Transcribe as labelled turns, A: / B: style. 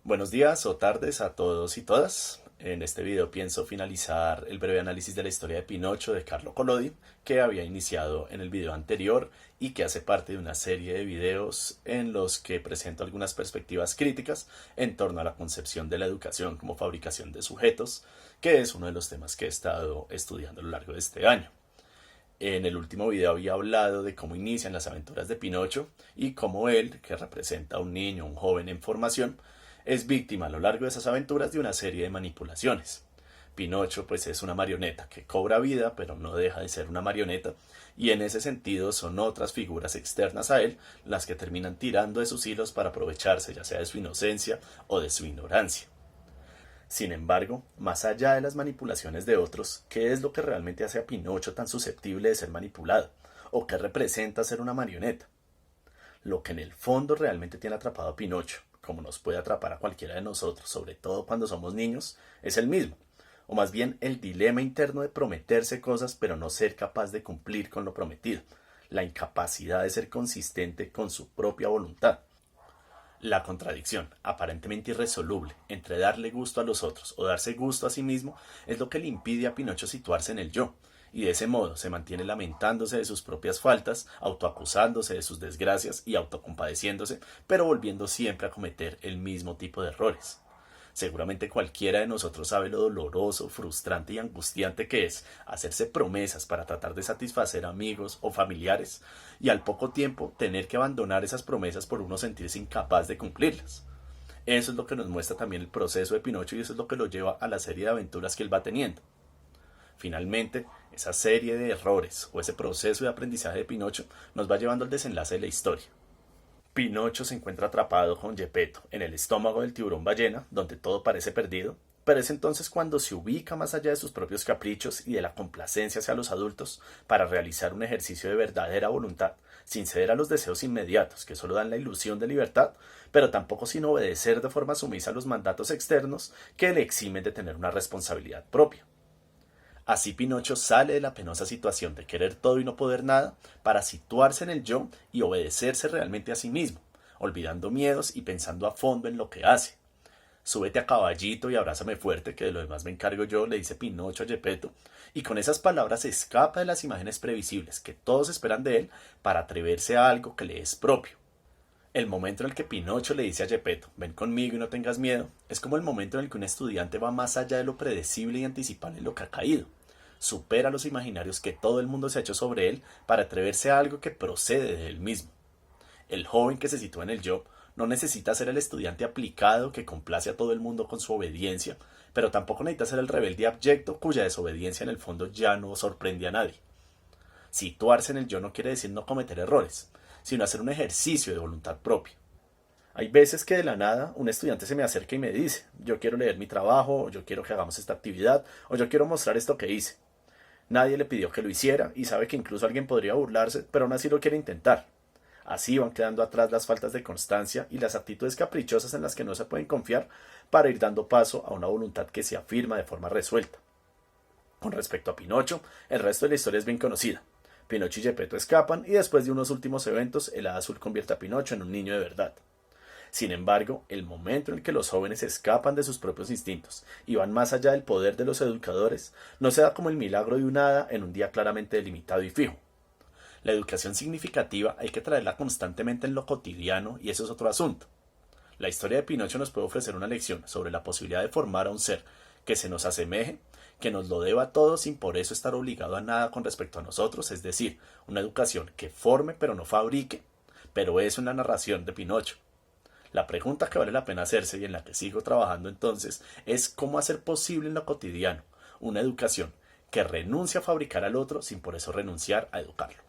A: Buenos días o tardes a todos y todas. En este video pienso finalizar el breve análisis de la historia de Pinocho de Carlo Collodi, que había iniciado en el video anterior y que hace parte de una serie de videos en los que presento algunas perspectivas críticas en torno a la concepción de la educación como fabricación de sujetos, que es uno de los temas que he estado estudiando a lo largo de este año. En el último video había hablado de cómo inician las aventuras de Pinocho y cómo él, que representa a un niño, un joven en formación, es víctima a lo largo de esas aventuras de una serie de manipulaciones. Pinocho pues es una marioneta que cobra vida pero no deja de ser una marioneta, y en ese sentido son otras figuras externas a él las que terminan tirando de sus hilos para aprovecharse ya sea de su inocencia o de su ignorancia. Sin embargo, más allá de las manipulaciones de otros, ¿qué es lo que realmente hace a Pinocho tan susceptible de ser manipulado? ¿O qué representa ser una marioneta? Lo que en el fondo realmente tiene atrapado a Pinocho, como nos puede atrapar a cualquiera de nosotros, sobre todo cuando somos niños, es el mismo, o más bien el dilema interno de prometerse cosas pero no ser capaz de cumplir con lo prometido, la incapacidad de ser consistente con su propia voluntad. La contradicción, aparentemente irresoluble, entre darle gusto a los otros o darse gusto a sí mismo, es lo que le impide a Pinocho situarse en el yo, y de ese modo se mantiene lamentándose de sus propias faltas, autoacusándose de sus desgracias y autocompadeciéndose, pero volviendo siempre a cometer el mismo tipo de errores. Seguramente cualquiera de nosotros sabe lo doloroso, frustrante y angustiante que es hacerse promesas para tratar de satisfacer amigos o familiares y al poco tiempo tener que abandonar esas promesas por uno sentirse incapaz de cumplirlas. Eso es lo que nos muestra también el proceso de Pinocho y eso es lo que lo lleva a la serie de aventuras que él va teniendo. Finalmente, esa serie de errores o ese proceso de aprendizaje de Pinocho nos va llevando al desenlace de la historia. Pinocho se encuentra atrapado con Geppetto en el estómago del tiburón ballena, donde todo parece perdido, pero es entonces cuando se ubica más allá de sus propios caprichos y de la complacencia hacia los adultos para realizar un ejercicio de verdadera voluntad, sin ceder a los deseos inmediatos que solo dan la ilusión de libertad, pero tampoco sin obedecer de forma sumisa a los mandatos externos que le eximen de tener una responsabilidad propia. Así Pinocho sale de la penosa situación de querer todo y no poder nada para situarse en el yo y obedecerse realmente a sí mismo, olvidando miedos y pensando a fondo en lo que hace. Súbete a caballito y abrázame fuerte, que de lo demás me encargo yo, le dice Pinocho a Geppetto, y con esas palabras se escapa de las imágenes previsibles que todos esperan de él para atreverse a algo que le es propio. El momento en el que Pinocho le dice a Geppetto, ven conmigo y no tengas miedo, es como el momento en el que un estudiante va más allá de lo predecible y anticipable en lo que ha caído. Supera los imaginarios que todo el mundo se ha hecho sobre él para atreverse a algo que procede de él mismo. El joven que se sitúa en el yo no necesita ser el estudiante aplicado que complace a todo el mundo con su obediencia, pero tampoco necesita ser el rebelde abyecto cuya desobediencia en el fondo ya no sorprende a nadie. Situarse en el yo no quiere decir no cometer errores, sino hacer un ejercicio de voluntad propia. Hay veces que de la nada un estudiante se me acerca y me dice, yo quiero leer mi trabajo, o yo quiero que hagamos esta actividad, o yo quiero mostrar esto que hice. Nadie le pidió que lo hiciera y sabe que incluso alguien podría burlarse, pero aún así lo quiere intentar. Así van quedando atrás las faltas de constancia y las actitudes caprichosas en las que no se pueden confiar para ir dando paso a una voluntad que se afirma de forma resuelta. Con respecto a Pinocho, el resto de la historia es bien conocida. Pinocho y Geppetto escapan y después de unos últimos eventos, el hada azul convierte a Pinocho en un niño de verdad. Sin embargo, el momento en el que los jóvenes escapan de sus propios instintos y van más allá del poder de los educadores, no se da como el milagro de un hada en un día claramente delimitado y fijo. La educación significativa hay que traerla constantemente en lo cotidiano y eso es otro asunto. La historia de Pinocho nos puede ofrecer una lección sobre la posibilidad de formar a un ser que se nos asemeje, que nos lo deba todo sin por eso estar obligado a nada con respecto a nosotros, es decir, una educación que forme pero no fabrique, pero eso en la narración de Pinocho. La pregunta que vale la pena hacerse y en la que sigo trabajando entonces es cómo hacer posible en lo cotidiano una educación que renuncie a fabricar al otro sin por eso renunciar a educarlo.